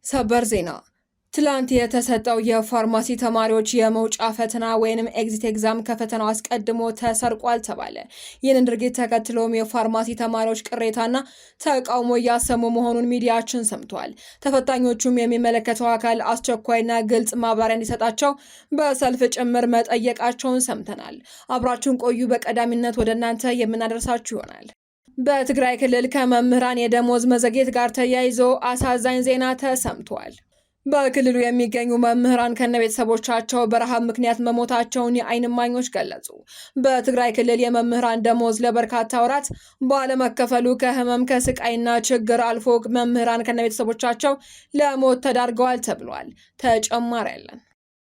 ሰበር ዜና ትላንት የተሰጠው የፋርማሲ ተማሪዎች የመውጫ ፈተና ወይንም ኤግዚት ኤግዛም ከፈተናው አስቀድሞ ተሰርቋል ተባለ። ይህንን ድርጊት ተከትሎም የፋርማሲ ተማሪዎች ቅሬታና ተቃውሞ እያሰሙ መሆኑን ሚዲያችን ሰምቷል። ተፈታኞቹም የሚመለከተው አካል አስቸኳይና ግልጽ ማብራሪያ እንዲሰጣቸው በሰልፍ ጭምር መጠየቃቸውን ሰምተናል። አብራችሁን ቆዩ። በቀዳሚነት ወደ እናንተ የምናደርሳችሁ ይሆናል። በትግራይ ክልል ከመምህራን የደሞዝ መዘግየት ጋር ተያይዞ አሳዛኝ ዜና ተሰምቷል። በክልሉ የሚገኙ መምህራን ከነቤተሰቦቻቸው በረሃብ ምክንያት መሞታቸውን የዓይን እማኞች ገለጹ። በትግራይ ክልል የመምህራን ደሞዝ ለበርካታ ወራት ባለመከፈሉ ከህመም ከስቃይና ችግር አልፎ መምህራን ከነቤተሰቦቻቸው ለሞት ተዳርገዋል ተብሏል። ተጨማሪ ያለን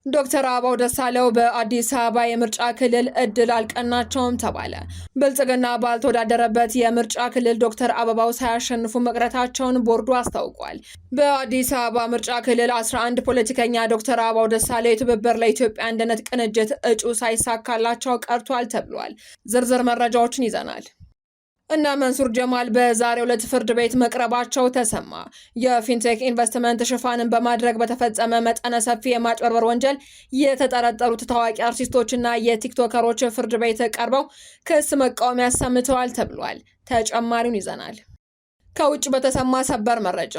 ዶክተር አበባው ደሳለው በአዲስ አበባ የምርጫ ክልል እድል አልቀናቸውም ተባለ። ብልጽግና ባልተወዳደረበት የምርጫ ክልል ዶክተር አበባው ሳያሸንፉ መቅረታቸውን ቦርዱ አስታውቋል። በአዲስ አበባ ምርጫ ክልል 11 ፖለቲከኛ ዶክተር አበባው ደሳለው የትብብር ለኢትዮጵያ አንድነት ቅንጅት እጩ ሳይሳካላቸው ቀርቷል ተብሏል። ዝርዝር መረጃዎችን ይዘናል። እና መንሱር ጀማል በዛሬው ዕለት ፍርድ ቤት መቅረባቸው ተሰማ። የፊንቴክ ኢንቨስትመንት ሽፋንን በማድረግ በተፈጸመ መጠነ ሰፊ የማጭበርበር ወንጀል የተጠረጠሩት ታዋቂ አርቲስቶችና የቲክቶከሮች ፍርድ ቤት ቀርበው ክስ መቃወሚያ አሰምተዋል ተብሏል። ተጨማሪውን ይዘናል። ከውጭ በተሰማ ሰበር መረጃ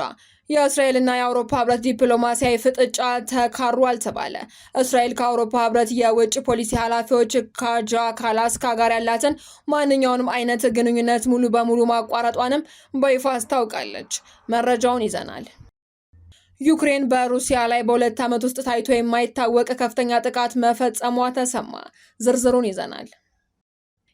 የእስራኤልና የአውሮፓ ህብረት ዲፕሎማሲያዊ ፍጥጫ ተካሯል ተባለ። እስራኤል ከአውሮፓ ህብረት የውጭ ፖሊሲ ኃላፊዎች ካጃ ካላስካ ጋር ያላትን ማንኛውንም አይነት ግንኙነት ሙሉ በሙሉ ማቋረጧንም በይፋ አስታውቃለች። መረጃውን ይዘናል። ዩክሬን በሩሲያ ላይ በ2 ዓመት ውስጥ ታይቶ የማይታወቅ ከፍተኛ ጥቃት መፈጸሟ ተሰማ። ዝርዝሩን ይዘናል።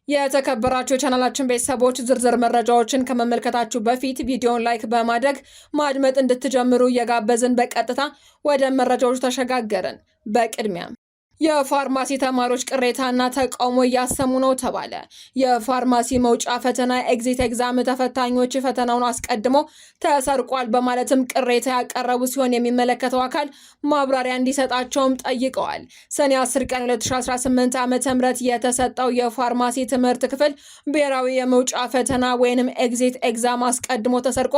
የተከበራችሁ የቻናላችን ቤተሰቦች ዝርዝር መረጃዎችን ከመመልከታችሁ በፊት ቪዲዮውን ላይክ በማድረግ ማድመጥ እንድትጀምሩ እየጋበዝን በቀጥታ ወደ መረጃዎች ተሸጋገርን። በቅድሚያም የፋርማሲ ተማሪዎች ቅሬታና ተቃውሞ እያሰሙ ነው ተባለ። የፋርማሲ መውጫ ፈተና ኤግዚት ኤግዛም ተፈታኞች ፈተናውን አስቀድሞ ተሰርቋል በማለትም ቅሬታ ያቀረቡ ሲሆን የሚመለከተው አካል ማብራሪያ እንዲሰጣቸውም ጠይቀዋል። ሰኔ 10 ቀን 2018 ዓ.ም የተሰጠው የፋርማሲ ትምህርት ክፍል ብሔራዊ የመውጫ ፈተና ወይንም ኤግዚት ኤግዛም አስቀድሞ ተሰርቆ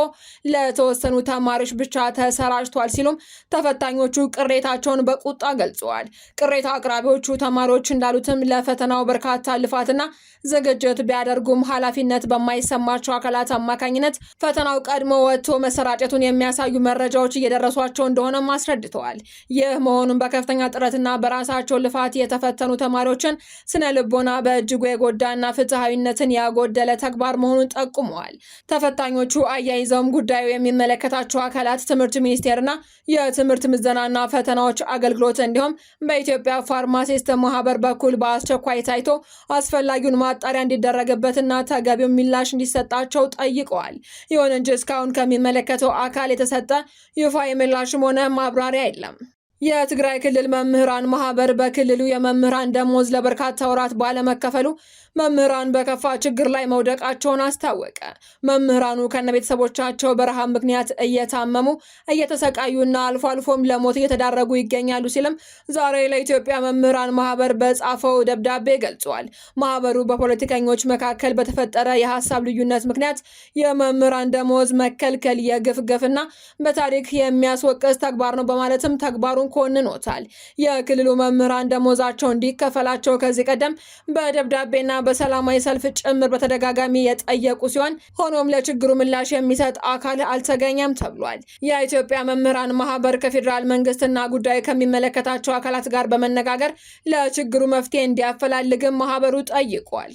ለተወሰኑ ተማሪዎች ብቻ ተሰራጭቷል ሲሉም ተፈታኞቹ ቅሬታቸውን በቁጣ ገልጸዋል። ቅሬታ አቅራቢዎቹ ተማሪዎች እንዳሉትም ለፈተናው በርካታ ልፋትና ዝግጅት ቢያደርጉም ኃላፊነት በማይሰማቸው አካላት አማካኝነት ፈተናው ቀድሞ ወጥቶ መሰራጨቱን የሚያሳዩ መረጃዎች እየደረሷቸው እንደሆነም አስረድተዋል። ይህ መሆኑን በከፍተኛ ጥረትና በራሳቸው ልፋት የተፈተኑ ተማሪዎችን ስነ ልቦና በእጅጉ የጎዳና ፍትሐዊነትን ያጎደለ ተግባር መሆኑን ጠቁመዋል። ተፈታኞቹ አያይዘውም ጉዳዩ የሚመለከታቸው አካላት ትምህርት ሚኒስቴርና የትምህርት ምዘናና ፈተናዎች አገልግሎት እንዲሁም በኢትዮጵያ ፋርማሲስት ማህበር በኩል በአስቸኳይ ታይቶ አስፈላጊውን ማጣሪያ እንዲደረግበትና ተገቢው ምላሽ እንዲሰጣቸው ጠይቀዋል። ይሁን እንጂ እስካሁን ከሚመለከተው አካል የተሰጠ ይፋዊ ምላሽም ሆነ ማብራሪያ የለም። የትግራይ ክልል መምህራን ማህበር በክልሉ የመምህራን ደሞዝ ለበርካታ ወራት ባለመከፈሉ መምህራን በከፋ ችግር ላይ መውደቃቸውን አስታወቀ። መምህራኑ ከነቤተሰቦቻቸው በረሃብ ምክንያት እየታመሙ እየተሰቃዩና አልፎ አልፎም ለሞት እየተዳረጉ ይገኛሉ ሲልም ዛሬ ለኢትዮጵያ መምህራን ማህበር በጻፈው ደብዳቤ ገልጿል። ማህበሩ በፖለቲከኞች መካከል በተፈጠረ የሀሳብ ልዩነት ምክንያት የመምህራን ደሞዝ መከልከል የግፍና በታሪክ የሚያስወቅስ ተግባር ነው በማለትም ተግባሩን ኮንኖታል። የክልሉ መምህራን ደሞዛቸው እንዲከፈላቸው ከዚህ ቀደም በደብዳቤና በሰላማዊ ሰልፍ ጭምር በተደጋጋሚ የጠየቁ ሲሆን ሆኖም ለችግሩ ምላሽ የሚሰጥ አካል አልተገኘም ተብሏል። የኢትዮጵያ መምህራን ማህበር ከፌዴራል መንግስትና ጉዳይ ከሚመለከታቸው አካላት ጋር በመነጋገር ለችግሩ መፍትሄ እንዲያፈላልግም ማህበሩ ጠይቋል።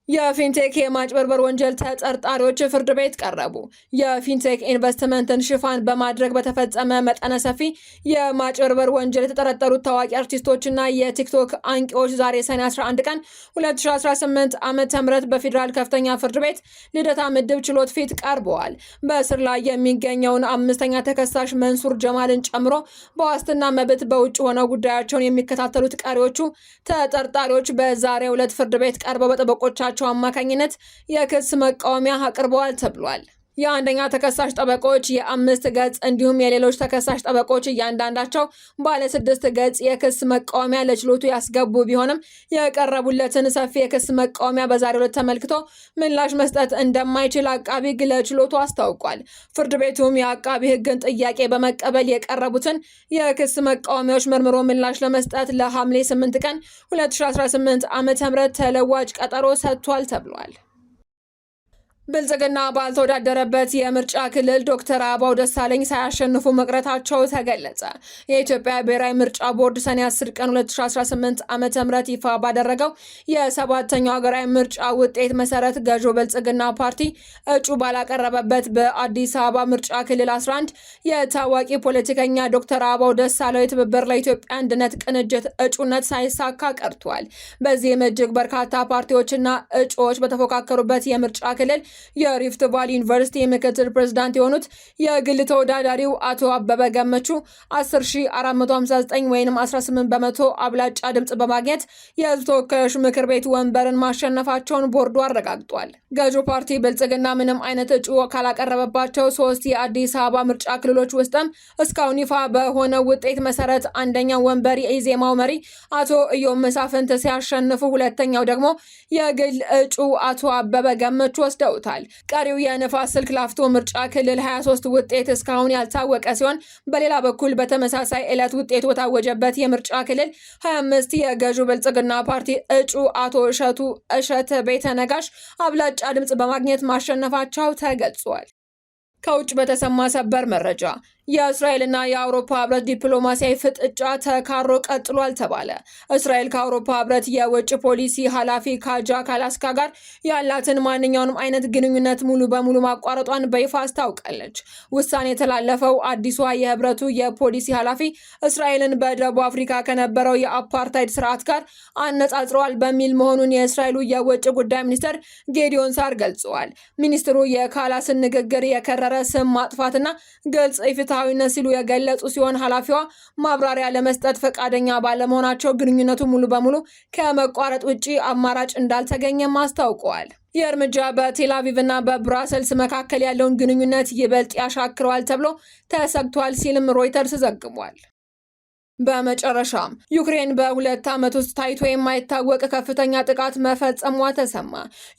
የፊንቴክ የማጭበርበር ወንጀል ተጠርጣሪዎች ፍርድ ቤት ቀረቡ። የፊንቴክ ኢንቨስትመንትን ሽፋን በማድረግ በተፈጸመ መጠነ ሰፊ የማጭበርበር ወንጀል የተጠረጠሩት ታዋቂ አርቲስቶችና የቲክቶክ አንቂዎች ዛሬ ሰኔ 11 ቀን 2018 ዓ.ም በፌዴራል ከፍተኛ ፍርድ ቤት ልደታ ምድብ ችሎት ፊት ቀርበዋል። በእስር ላይ የሚገኘውን 5ኛ ተከሳሽ መንሱር ጀማልን ጨምሮ በዋስትና መብት በውጭ ሆነው ጉዳያቸውን የሚከታተሉት ቀሪዎቹ ተጠርጣሪዎች በዛሬው ዕለት ፍርድ ቤት ቀርበው በጠበቆቻቸው አማካኝነት የክስ መቃወሚያ አቅርበዋል ተብሏል። የአንደኛ ተከሳሽ ጠበቆች የ5 ገጽ እንዲሁም የሌሎች ተከሳሽ ጠበቆች እያንዳንዳቸው ባለ 6 ገጽ የክስ መቃወሚያ ለችሎቱ ያስገቡ ቢሆንም የቀረቡለትን ሰፊ የክስ መቃወሚያ በዛሬው ዕለት ተመልክቶ ምላሽ መስጠት እንደማይችል አቃቢ ሕግ ለችሎቱ አስታውቋል። ፍርድ ቤቱም የአቃቢ ሕግን ጥያቄ በመቀበል የቀረቡትን የክስ መቃወሚያዎች መርምሮ ምላሽ ለመስጠት ለሐምሌ 8 ቀን 2018 ዓ.ም ተለዋጭ ቀጠሮ ሰጥቷል ተብሏል። ብልጽግና ባልተወዳደረበት የምርጫ ክልል ዶክተር አበባው ደሳለኝ ሳያሸንፉ መቅረታቸው ተገለጸ። የኢትዮጵያ ብሔራዊ ምርጫ ቦርድ ሰኔ 10 ቀን 2018 ዓ.ም ይፋ ባደረገው የ7ኛው ሀገራዊ ምርጫ ውጤት መሰረት ገዢው ብልጽግና ፓርቲ እጩ ባላቀረበበት በአዲስ አበባ ምርጫ ክልል 11 የታዋቂ ፖለቲከኛ ዶክተር አበባው ደሳለኝ የትብብር ለኢትዮጵያ አንድነት ቅንጅት እጩነት ሳይሳካ ቀርቷል። በዚህም እጅግ በርካታ ፓርቲዎችና እጩዎች በተፎካከሩበት የምርጫ ክልል የሪፍት ቫሊ ዩኒቨርሲቲ ምክትል ፕሬዝዳንት የሆኑት የግል ተወዳዳሪው አቶ አበበ ገመቹ 10459 ወይም 18 በመቶ አብላጫ ድምጽ በማግኘት የህዝብ ተወካዮች ምክር ቤት ወንበርን ማሸነፋቸውን ቦርዱ አረጋግጧል። ገዢው ፓርቲ ብልጽግና ምንም አይነት እጩ ካላቀረበባቸው 3 የአዲስ አበባ ምርጫ ክልሎች ውስጥም እስካሁን ይፋ በሆነ ውጤት መሰረት አንደኛው ወንበር የኢዜማው መሪ አቶ ኢዮብ መሳፍንት ሲያሸንፉ፣ ሁለተኛው ደግሞ የግል እጩ አቶ አበበ ገመቹ ወስደውታል። ቀሪው የንፋስ ስልክ ላፍቶ ምርጫ ክልል 23 ውጤት እስካሁን ያልታወቀ ሲሆን፣ በሌላ በኩል በተመሳሳይ ዕለት ውጤቱ የታወጀበት የምርጫ ክልል 25 የገዢው ብልጽግና ፓርቲ እጩ አቶ እሸት ቤተነጋሽ አብላጫ ድምጽ በማግኘት ማሸነፋቸው ተገልጿል። ከውጭ በተሰማ ሰበር መረጃ የእስራኤልና የአውሮፓ ህብረት ዲፕሎማሲያዊ ፍጥጫ ተካሮ ቀጥሏል ተባለ። እስራኤል ከአውሮፓ ህብረት የውጭ ፖሊሲ ኃላፊ ካጃ ካላስካ ጋር ያላትን ማንኛውንም አይነት ግንኙነት ሙሉ በሙሉ ማቋረጧን በይፋ አስታውቃለች። ውሳኔ የተላለፈው አዲሷ የህብረቱ የፖሊሲ ኃላፊ እስራኤልን በደቡብ አፍሪካ ከነበረው የአፓርታይድ ስርዓት ጋር አነጻጽረዋል በሚል መሆኑን የእስራኤሉ የውጭ ጉዳይ ሚኒስትር ጌዲዮን ሳር ገልጸዋል። ሚኒስትሩ የካላስን ንግግር የከረረ ስም ማጥፋትና ግልጽ ፍትሃዊነት ሲሉ የገለጹ ሲሆን ኃላፊዋ ማብራሪያ ለመስጠት ፈቃደኛ ባለመሆናቸው ግንኙነቱ ሙሉ በሙሉ ከመቋረጥ ውጪ አማራጭ እንዳልተገኘም አስታውቀዋል። ይህ እርምጃ በቴል አቪቭ እና በብራሰልስ መካከል ያለውን ግንኙነት ይበልጥ ያሻክረዋል ተብሎ ተሰግቷል ሲልም ሮይተርስ ዘግቧል። በመጨረሻም ዩክሬን በ2 ዓመት ውስጥ ታይቶ የማይታወቅ ከፍተኛ ጥቃት መፈጸሟ ተሰማ።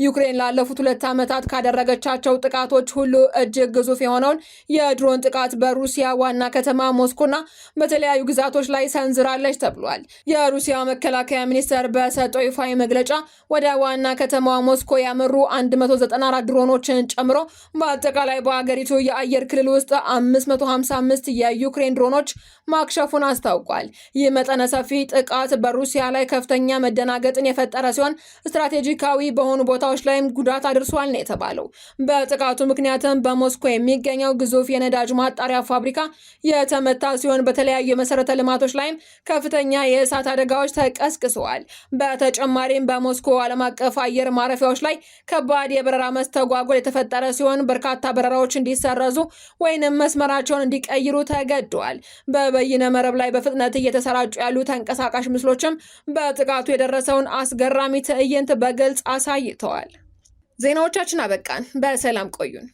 ዩክሬን ላለፉት 2 ዓመታት ካደረገቻቸው ጥቃቶች ሁሉ እጅግ ግዙፍ የሆነውን የድሮን ጥቃት በሩሲያ ዋና ከተማ ሞስኮና በተለያዩ ግዛቶች ላይ ሰንዝራለች ተብሏል። የሩሲያ መከላከያ ሚኒስቴር በሰጠው ይፋዊ መግለጫ ወደ ዋና ከተማዋ ሞስኮ ያመሩ 194 ድሮኖችን ጨምሮ በአጠቃላይ በአገሪቱ የአየር ክልል ውስጥ 555 የዩክሬን ድሮኖች ማክሸፉን አስታውቋል። ይህ መጠነ ሰፊ ጥቃት በሩሲያ ላይ ከፍተኛ መደናገጥን የፈጠረ ሲሆን ስትራቴጂካዊ በሆኑ ቦታዎች ላይም ጉዳት አድርሷል ነው የተባለው። በጥቃቱ ምክንያትም በሞስኮ የሚገኘው ግዙፍ የነዳጅ ማጣሪያ ፋብሪካ የተመታ ሲሆን በተለያዩ የመሰረተ ልማቶች ላይም ከፍተኛ የእሳት አደጋዎች ተቀስቅሰዋል። በተጨማሪም በሞስኮ ዓለም አቀፍ አየር ማረፊያዎች ላይ ከባድ የበረራ መስተጓጎል የተፈጠረ ሲሆን በርካታ በረራዎች እንዲሰረዙ ወይንም መስመራቸውን እንዲቀይሩ ተገደዋል። በበይነ መረብ ላይ በፍጥነት እየተሰራጩ ያሉ ተንቀሳቃሽ ምስሎችም በጥቃቱ የደረሰውን አስገራሚ ትዕይንት በግልጽ አሳይተዋል። ዜናዎቻችን አበቃን። በሰላም ቆዩን።